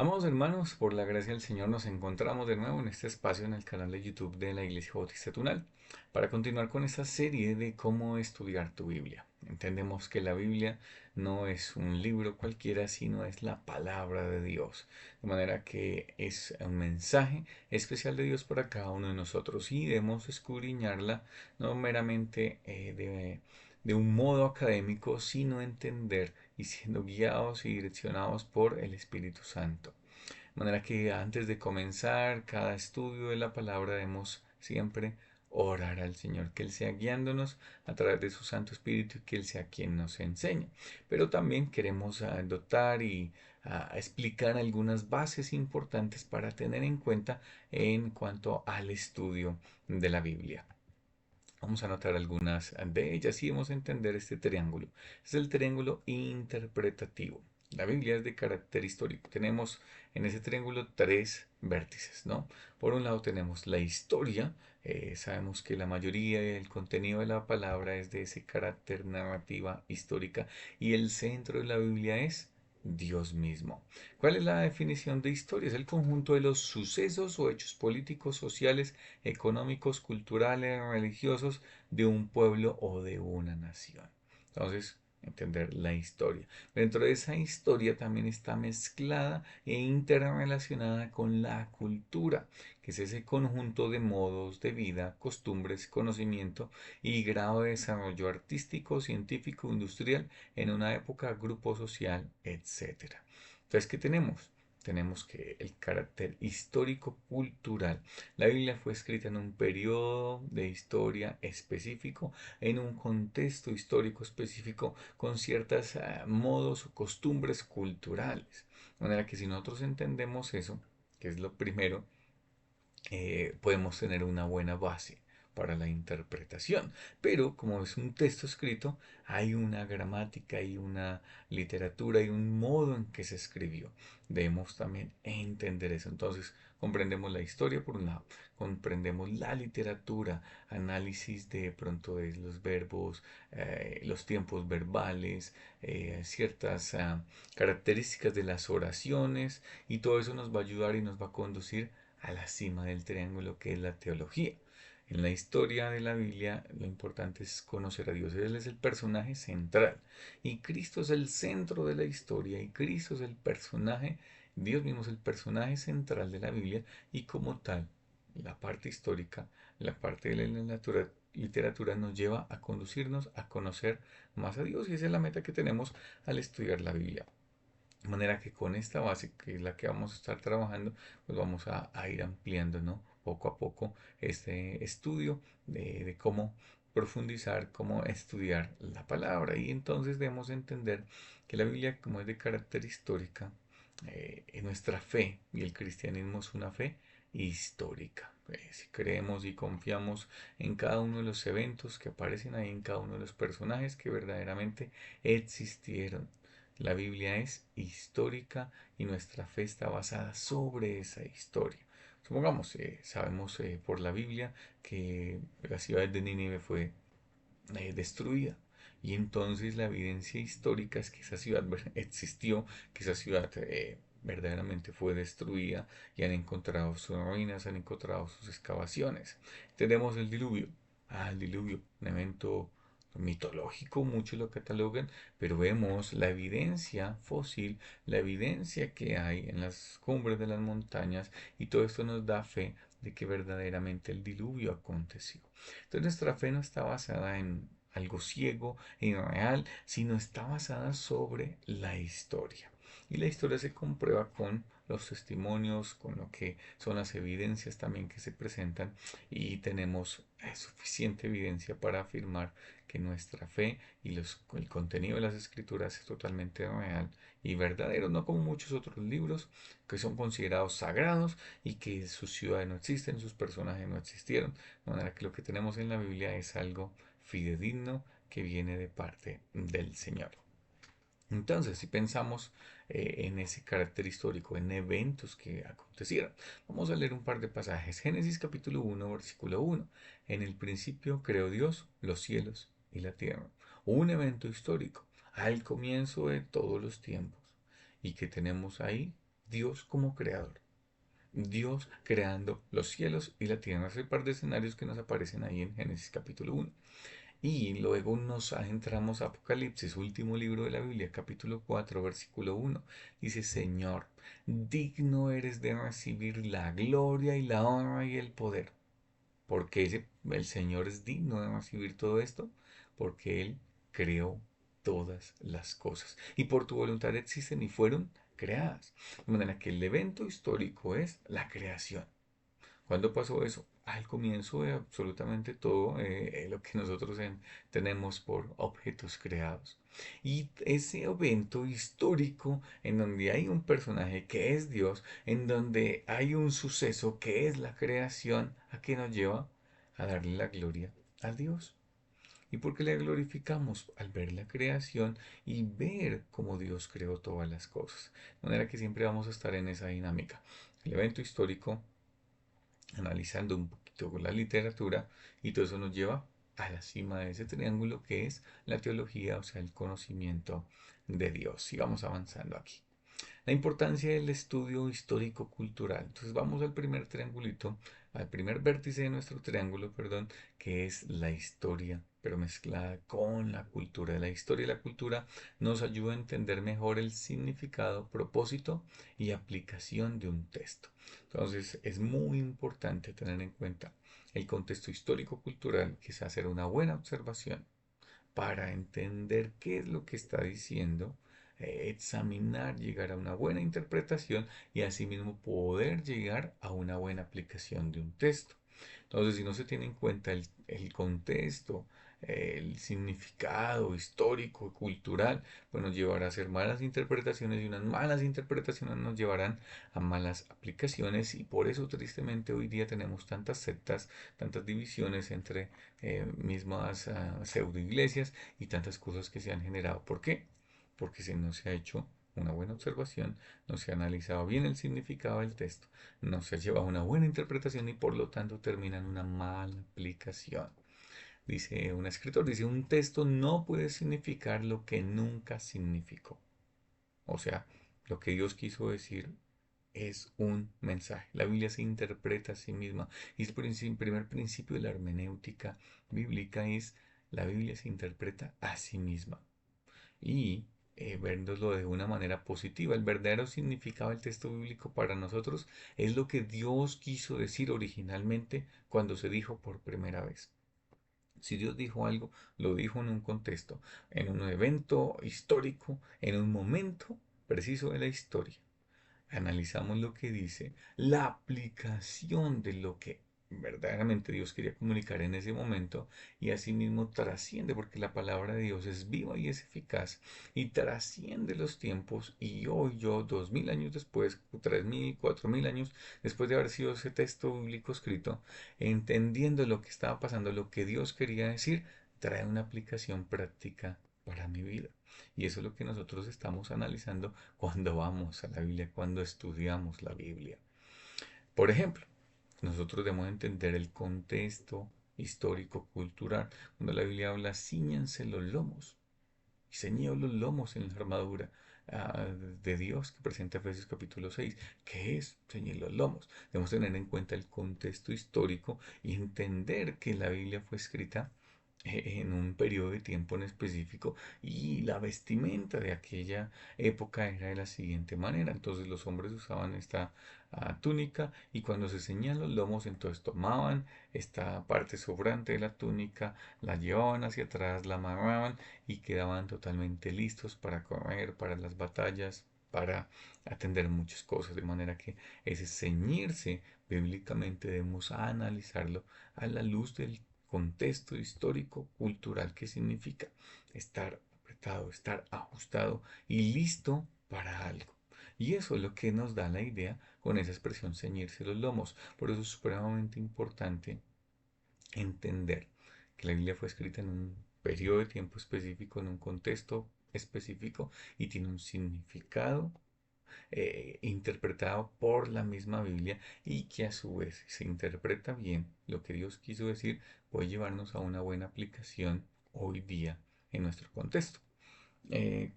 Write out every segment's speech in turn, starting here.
Amados hermanos, por la gracia del Señor nos encontramos de nuevo en este espacio en el canal de YouTube de la Iglesia Bautista Tunal para continuar con esta serie de cómo estudiar tu Biblia. Entendemos que la Biblia no es un libro cualquiera, sino es la palabra de Dios. De manera que es un mensaje especial de Dios para cada uno de nosotros y debemos escudriñarla no meramente de un modo académico, sino entender y siendo guiados y direccionados por el Espíritu Santo. De manera que antes de comenzar cada estudio de la palabra debemos siempre orar al Señor, que Él sea guiándonos a través de su Santo Espíritu y que Él sea quien nos enseñe. Pero también queremos dotar y explicar algunas bases importantes para tener en cuenta en cuanto al estudio de la Biblia. Vamos a anotar algunas de ellas y vamos a entender este triángulo. Es el triángulo interpretativo. La Biblia es de carácter histórico. Tenemos en ese triángulo tres vértices, ¿no? Por un lado tenemos la historia. Sabemos que la mayoría del contenido de la palabra es de ese carácter narrativa histórica y el centro de la Biblia es Dios mismo. ¿Cuál es la definición de historia? Es el conjunto de los sucesos o hechos políticos, sociales, económicos, culturales, religiosos de un pueblo o de una nación. Entonces, entender la historia. Dentro de esa historia también está mezclada e interrelacionada con la cultura, que es ese conjunto de modos de vida, costumbres, conocimiento y grado de desarrollo artístico, científico, industrial en una época, grupo social, etcétera. Entonces, ¿qué tenemos? Tenemos que el carácter histórico-cultural. La Biblia fue escrita en un periodo de historia específico, en un contexto histórico específico, con ciertos modos o costumbres culturales. De manera que si nosotros entendemos eso, que es lo primero, podemos tener una buena base para la interpretación. Pero como es un texto escrito, hay una gramática, hay una literatura, hay un modo en que se escribió. Debemos también entender eso. Entonces, comprendemos la historia por un lado, comprendemos la literatura, análisis de pronto de los verbos, los tiempos verbales, ciertas características de las oraciones y todo eso nos va a ayudar y nos va a conducir a la cima del triángulo que es la teología. En la historia de la Biblia lo importante es conocer a Dios. Él es el personaje central y Cristo es el centro de la historia y Cristo es el personaje, Dios mismo es el personaje central de la Biblia y como tal, la parte histórica, la parte de la literatura nos lleva a conducirnos a conocer más a Dios y esa es la meta que tenemos al estudiar la Biblia. De manera que con esta base, que es la que vamos a estar trabajando, pues vamos a ir ampliando, ¿no? Poco a poco este estudio de cómo profundizar, cómo estudiar la palabra. Y entonces debemos entender que la Biblia, como es de carácter histórica, nuestra fe y el cristianismo es una fe histórica. Si creemos y confiamos en cada uno de los eventos que aparecen ahí, en cada uno de los personajes que verdaderamente existieron, la Biblia es histórica y nuestra fe está basada sobre esa historia. Supongamos, sabemos por la Biblia que la ciudad de Nínive fue destruida. Y entonces la evidencia histórica es que esa ciudad existió, que esa ciudad verdaderamente fue destruida y han encontrado sus ruinas, han encontrado sus excavaciones. Tenemos el diluvio. El diluvio, un evento mitológico, muchos lo catalogan, pero vemos la evidencia fósil, la evidencia que hay en las cumbres de las montañas y todo esto nos da fe de que verdaderamente el diluvio aconteció. Entonces nuestra fe no está basada en algo ciego e irreal, sino está basada sobre la historia. Y la historia se comprueba con los testimonios, con lo que son las evidencias también que se presentan y tenemos suficiente evidencia para afirmar que nuestra fe y el contenido de las escrituras es totalmente real y verdadero, no como muchos otros libros que son considerados sagrados y que sus ciudades no existen, sus personajes no existieron, de manera que lo que tenemos en la Biblia es algo fidedigno que viene de parte del Señor. Entonces, si pensamos en ese carácter histórico, en eventos que acontecieron, vamos a leer un par de pasajes. Génesis capítulo 1, versículo 1. En el principio creó Dios los cielos y la tierra. Un evento histórico al comienzo de todos los tiempos. ¿Y que tenemos ahí? Dios como creador. Dios creando los cielos y la tierra. Es el par de escenarios que nos aparecen ahí en Génesis capítulo 1. Y luego nos adentramos a Apocalipsis, último libro de la Biblia, capítulo 4 versículo 1. Dice, Señor, digno eres de recibir la gloria y la honra y el poder. ¿Por qué el Señor es digno de recibir todo esto? Porque Él creó todas las cosas. Y por tu voluntad existen y fueron creadas. De manera que el evento histórico es la creación. ¿Cuándo pasó eso? Al comienzo de absolutamente todo lo que nosotros tenemos por objetos creados. Y ese evento histórico en donde hay un personaje que es Dios, en donde hay un suceso que es la creación, ¿a qué nos lleva? A darle la gloria a Dios. ¿Y por qué le glorificamos? Al ver la creación y ver cómo Dios creó todas las cosas. De manera que siempre vamos a estar en esa dinámica. El evento histórico analizando un poquito la literatura y todo eso nos lleva a la cima de ese triángulo que es la teología, o sea, el conocimiento de Dios. Sigamos avanzando aquí. La importancia del estudio histórico-cultural. Entonces vamos al primer triangulito, al primer vértice de nuestro triángulo, perdón, que es la historia, pero mezclada con la cultura. La historia y la cultura nos ayuda a entender mejor el significado, propósito y aplicación de un texto. Entonces es muy importante tener en cuenta el contexto histórico-cultural, que es hacer una buena observación para entender qué es lo que está diciendo, examinar, llegar a una buena interpretación y asimismo poder llegar a una buena aplicación de un texto. Entonces, si no se tiene en cuenta el contexto, el significado histórico, cultural, pues nos llevará a hacer malas interpretaciones y unas malas interpretaciones nos llevarán a malas aplicaciones y por eso tristemente hoy día tenemos tantas sectas, tantas divisiones entre mismas pseudo iglesias y tantas cosas que se han generado. ¿Por qué? Porque no se ha hecho una buena observación, no se ha analizado bien el significado del texto, no se ha llevado una buena interpretación y por lo tanto termina en una mala aplicación. Dice un escritor, dice, un texto no puede significar lo que nunca significó. O sea, lo que Dios quiso decir es un mensaje. La Biblia se interpreta a sí misma. Y el primer principio de la hermenéutica bíblica es la Biblia se interpreta a sí misma. Y verlo de una manera positiva. El verdadero significado del texto bíblico para nosotros es lo que Dios quiso decir originalmente cuando se dijo por primera vez. Si Dios dijo algo, lo dijo en un contexto, en un evento histórico, en un momento preciso de la historia. Analizamos lo que dice, la aplicación de lo que verdaderamente Dios quería comunicar en ese momento y asimismo trasciende porque la palabra de Dios es viva y es eficaz y trasciende los tiempos y hoy yo, 2000 años después, 3000, 4000 años después de haber sido ese texto bíblico escrito, entendiendo lo que estaba pasando, lo que Dios quería decir, trae una aplicación práctica para mi vida. Y eso es lo que nosotros estamos analizando cuando vamos a la Biblia, cuando estudiamos la Biblia. Por ejemplo, nosotros debemos entender el contexto histórico-cultural. Cuando la Biblia habla, ciñanse los lomos. Y ceñidos los lomos en la armadura de Dios que presenta Efesios capítulo 6. ¿Qué es ceñir los lomos? Debemos tener en cuenta el contexto histórico y entender que la Biblia fue escrita en un periodo de tiempo en específico y la vestimenta de aquella época era de la siguiente manera. Entonces los hombres usaban esta túnica y cuando se ceñían los lomos entonces tomaban esta parte sobrante de la túnica, la llevaban hacia atrás, la amarraban y quedaban totalmente listos para correr, para las batallas, para atender muchas cosas. De manera que ese ceñirse bíblicamente debemos analizarlo a la luz del contexto histórico, cultural, que significa estar apretado, estar ajustado y listo para algo. Y eso es lo que nos da la idea con esa expresión ceñirse los lomos. Por eso es supremamente importante entender que la Biblia fue escrita en un periodo de tiempo específico, en un contexto específico y tiene un significado interpretado por la misma Biblia y que a su vez se interpreta bien lo que Dios quiso decir, puede llevarnos a una buena aplicación hoy día en nuestro contexto.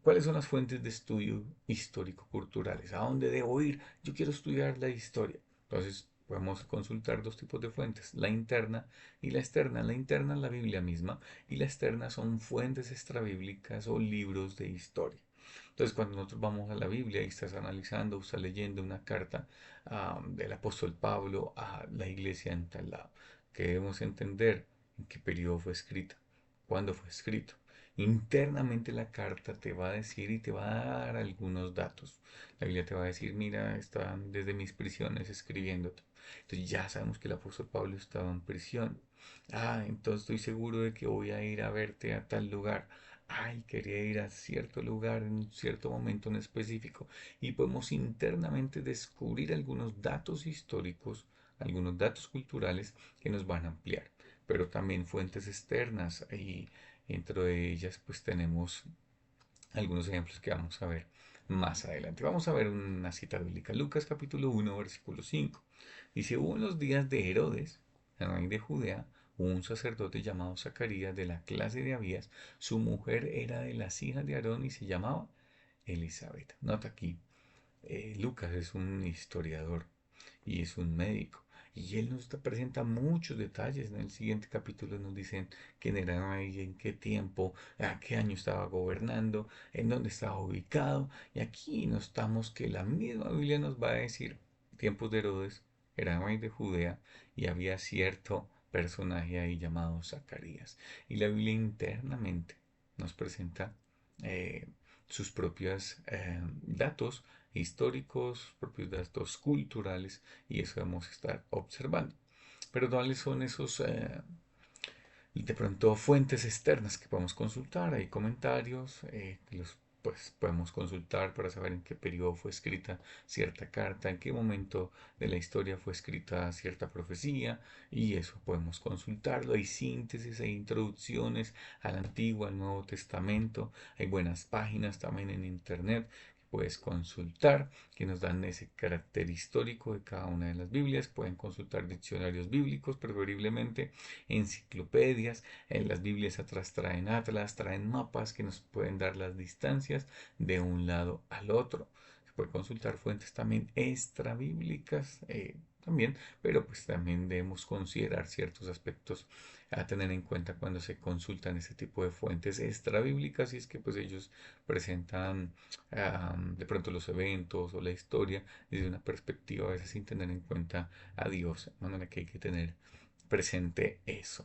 ¿Cuáles son las fuentes de estudio histórico-culturales? ¿A dónde debo ir? Yo quiero estudiar la historia. Entonces, podemos consultar dos tipos de fuentes, la interna y la externa. La interna es la Biblia misma y la externa son fuentes extrabíblicas o libros de historia. Entonces, cuando nosotros vamos a la Biblia y estás analizando o estás leyendo una carta del apóstol Pablo a la iglesia en tal lado, que debemos entender en qué periodo fue escrita, cuándo fue escrito. Internamente la carta te va a decir y te va a dar algunos datos. La Biblia te va a decir, mira, están desde mis prisiones escribiéndote. Entonces ya sabemos que el apóstol Pablo estaba en prisión. Ah, entonces estoy seguro de que voy a ir a verte a tal lugar. Ay, quería ir a cierto lugar en un cierto momento en específico. Y podemos internamente descubrir algunos datos históricos, algunos datos culturales que nos van a ampliar. Pero también fuentes externas y dentro de ellas pues tenemos algunos ejemplos que vamos a ver más adelante. Vamos a ver una cita bíblica. Lucas capítulo 1 versículo 5. Dice, hubo en los días de Herodes, el rey de Judea, un sacerdote llamado Zacarías de la clase de Abías. Su mujer era de las hijas de Aarón y se llamaba Elizabeth. Nota aquí, Lucas es un historiador y es un médico. Y él nos presenta muchos detalles. En el siguiente capítulo nos dicen quién era rey, en qué tiempo, a qué año estaba gobernando, en dónde estaba ubicado. Y aquí notamos que la misma Biblia nos va a decir, tiempos de Herodes, era rey de Judea y había cierto personaje ahí llamado Zacarías. Y la Biblia internamente nos presenta eh, sus propios datos históricos, propios datos culturales, y eso debemos estar observando. Pero ¿cuáles son esos, de pronto, fuentes externas que podemos consultar? Hay comentarios que los pues podemos consultar para saber en qué periodo fue escrita cierta carta, en qué momento de la historia fue escrita cierta profecía, y eso podemos consultarlo. Hay síntesis, hay introducciones al Antiguo, al Nuevo Testamento, hay buenas páginas también en Internet puedes consultar, que nos dan ese carácter histórico de cada una de las Biblias. Pueden consultar diccionarios bíblicos, preferiblemente enciclopedias. En las Biblias atrás traen atlas, traen mapas que nos pueden dar las distancias de un lado al otro. Se puede consultar fuentes también extra bíblicas. También, pero pues también debemos considerar ciertos aspectos a tener en cuenta cuando se consultan ese tipo de fuentes extra bíblicas y es que pues ellos presentan de pronto los eventos o la historia desde una perspectiva a veces sin tener en cuenta a Dios, de manera que hay que tener presente eso.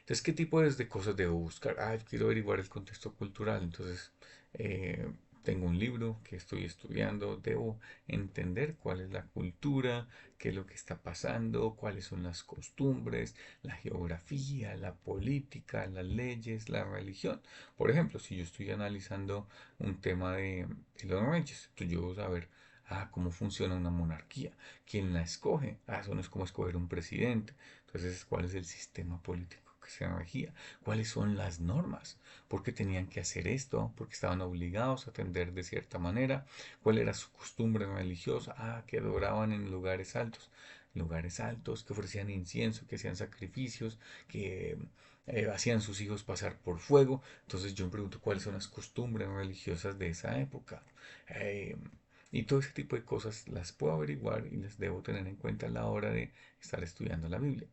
Entonces, ¿qué tipo de cosas debo buscar? Ah, yo quiero averiguar el contexto cultural. Entonces, eh, tengo un libro que estoy estudiando. Debo entender cuál es la cultura, qué es lo que está pasando, cuáles son las costumbres, la geografía, la política, las leyes, la religión. Por ejemplo, si yo estoy analizando un tema de los reyes, entonces yo debo saber cómo funciona una monarquía, quién la escoge. Eso no es como escoger un presidente. Entonces, ¿cuál es el sistema político que se regía? ¿Cuáles son las normas? ¿Por qué tenían que hacer esto? ¿Por qué estaban obligados a atender de cierta manera? ¿Cuál era su costumbre religiosa? Que adoraban en lugares altos, que ofrecían incienso, que hacían sacrificios, que hacían sus hijos pasar por fuego. Entonces yo me pregunto cuáles son las costumbres religiosas de esa época. Eh, y todo ese tipo de cosas las puedo averiguar y las debo tener en cuenta a la hora de estar estudiando la Biblia.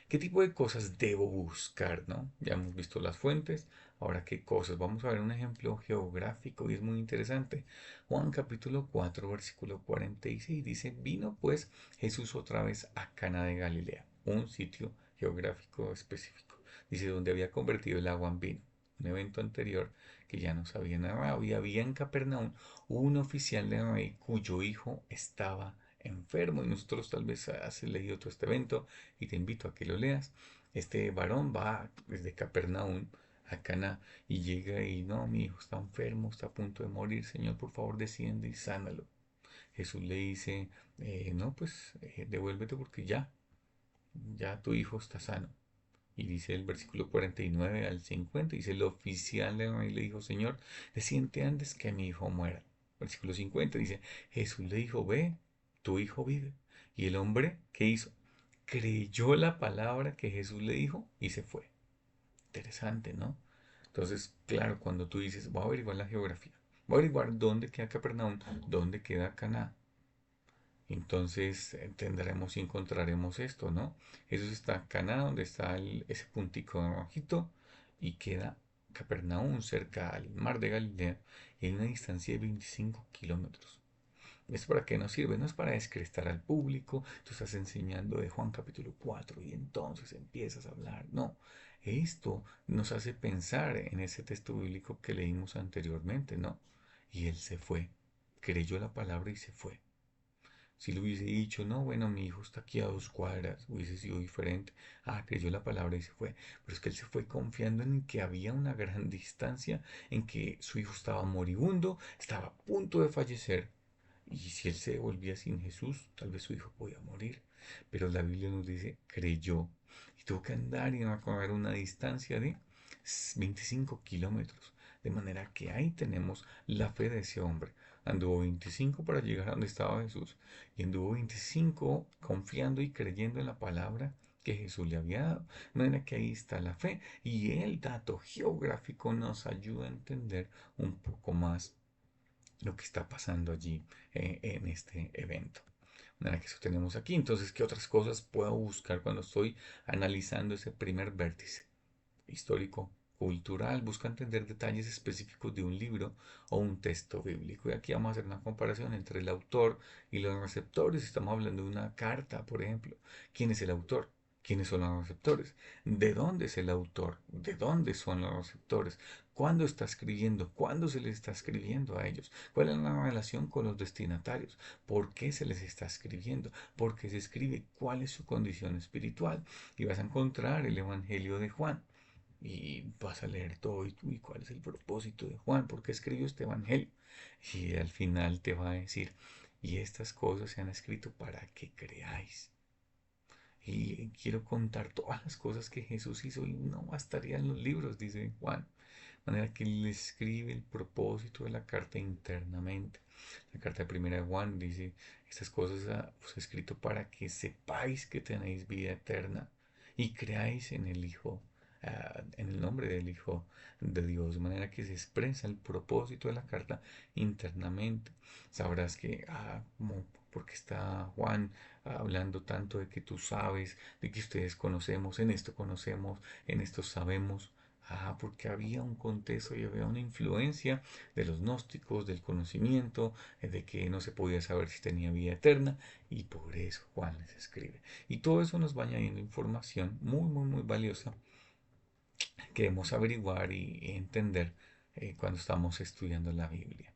¿Qué tipo de cosas debo buscar, no? Ya hemos visto las fuentes, ahora qué cosas. Vamos a ver un ejemplo geográfico y es muy interesante. Juan capítulo 4 versículo 46 dice, vino pues Jesús otra vez a Cana de Galilea, un sitio geográfico específico. Dice, donde había convertido el agua en vino. Un evento anterior que ya nos había narrado. Y había en Capernaum un oficial de rey cuyo hijo estaba enfermo. Y nosotros tal vez has leído todo este evento y te invito a que lo leas. Este varón va desde Capernaum a Caná y llega y no, mi hijo está enfermo, está a punto de morir, Señor, por favor desciende y sánalo. Jesús le dice, no, pues devuélvete porque ya tu hijo está sano. Y dice el versículo 49 al 50, dice, el oficial del rey le dijo, Señor, desciende antes que mi hijo muera. Versículo 50 dice, Jesús le dijo, ve, tu hijo vive. Y el hombre, ¿qué hizo? Creyó la palabra que Jesús le dijo y se fue. Interesante, ¿no? Entonces, claro, cuando tú dices, voy a averiguar la geografía, voy a averiguar dónde queda Capernaum, dónde queda Caná, entonces tendremos y encontraremos esto, ¿no? Eso está Caná, donde está ese puntico rojito, y queda Capernaum cerca al mar de Galilea, y hay una distancia de 25 kilómetros. ¿Esto para qué nos sirve? No es para descrestar al público, tú estás enseñando de Juan capítulo 4 y entonces empiezas a hablar. No, esto nos hace pensar en ese texto bíblico que leímos anteriormente, ¿no? Y él se fue, creyó la palabra y se fue. Si le hubiese dicho, no, bueno, mi hijo está aquí a 2 cuadras, hubiese sido diferente. Ah, creyó la palabra y se fue. Pero es que él se fue confiando en que había una gran distancia, en que su hijo estaba moribundo, estaba a punto de fallecer. Y si él se devolvía sin Jesús, tal vez su hijo podía morir. Pero la Biblia nos dice, creyó. Y tuvo que andar y recorrer una distancia de 25 kilómetros. De manera que ahí tenemos la fe de ese hombre. Anduvo 25 para llegar a donde estaba Jesús. Y anduvo 25 confiando y creyendo en la palabra que Jesús le había dado. De manera que ahí está la fe. Y el dato geográfico nos ayuda a entender un poco más lo que está pasando allí en este evento. De manera que eso tenemos aquí. Entonces, ¿qué otras cosas puedo buscar cuando estoy analizando ese primer vértice? Histórico, cultural, busca entender detalles específicos de un libro o un texto bíblico. Y aquí vamos a hacer una comparación entre el autor y los receptores. Estamos hablando de una carta, por ejemplo. ¿Quién es el autor? ¿Quiénes son los receptores? ¿De dónde es el autor? ¿De dónde son los receptores? ¿Cuándo está escribiendo? ¿Cuándo se les está escribiendo a ellos? ¿Cuál es la relación con los destinatarios? ¿Por qué se les está escribiendo? ¿Por qué se escribe? ¿Cuál es su condición espiritual? Y vas a encontrar el Evangelio de Juan y vas a leer todo y cuál es el propósito de Juan, por qué escribió este evangelio. Y al final te va a decir, y estas cosas se han escrito para que creáis. Y quiero contar todas las cosas que Jesús hizo y no bastarían los libros, dice Juan. De manera que él escribe el propósito de la carta internamente. La carta de primera de Juan dice, estas cosas os he escrito para que sepáis que tenéis vida eterna y creáis en el Hijo, en el nombre del Hijo de Dios. De manera que se expresa el propósito de la carta internamente. Sabrás que, como porque está Juan hablando tanto de que tú sabes, de que ustedes conocemos, en esto sabemos. Porque había un contexto y había una influencia de los gnósticos, del conocimiento, de que no se podía saber si tenía vida eterna, y por eso Juan les escribe. Y todo eso nos va añadiendo información muy, muy, muy valiosa que debemos averiguar y entender cuando estamos estudiando la Biblia.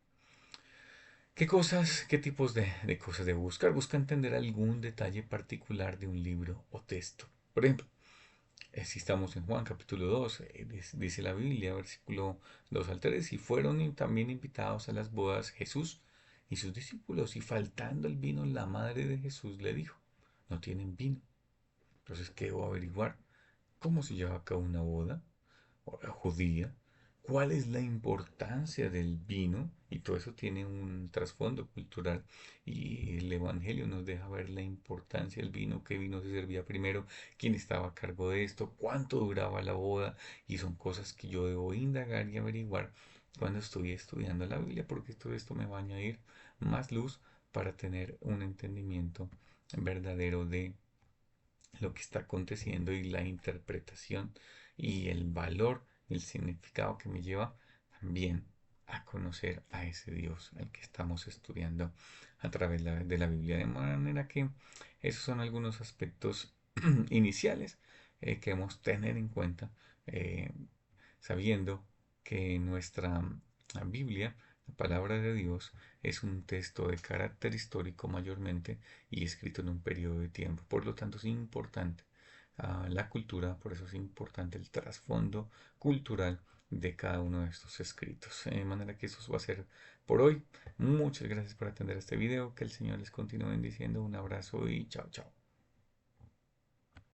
¿Qué cosas, qué tipos de cosas de buscar? Busca entender algún detalle particular de un libro o texto. Por ejemplo, si estamos en Juan capítulo 2, dice la Biblia, versículo 2 al 3, y fueron también invitados a las bodas Jesús y sus discípulos, y faltando el vino, la madre de Jesús le dijo, no tienen vino. Entonces, ¿qué debo averiguar? ¿Cómo se lleva a cabo una boda judía? ¿Cuál es la importancia del vino? Y todo eso tiene un trasfondo cultural. Y el Evangelio nos deja ver la importancia del vino, qué vino se servía primero, quién estaba a cargo de esto, cuánto duraba la boda. Y son cosas que yo debo indagar y averiguar cuando estoy estudiando la Biblia, porque todo esto me va a añadir más luz para tener un entendimiento verdadero de lo que está aconteciendo y la interpretación y el valor, el significado que me lleva también a conocer a ese Dios al que estamos estudiando a través de la Biblia. De manera que esos son algunos aspectos iniciales que debemos tener en cuenta, eh, sabiendo que nuestra Biblia, la palabra de Dios, es un texto de carácter histórico mayormente y escrito en un periodo de tiempo. Por lo tanto, es importante la cultura, por eso es importante el trasfondo cultural de cada uno de estos escritos. De manera que eso va a ser por hoy. Muchas gracias por atender este video. Que el Señor les continúe bendiciendo. Un abrazo y chao, chao.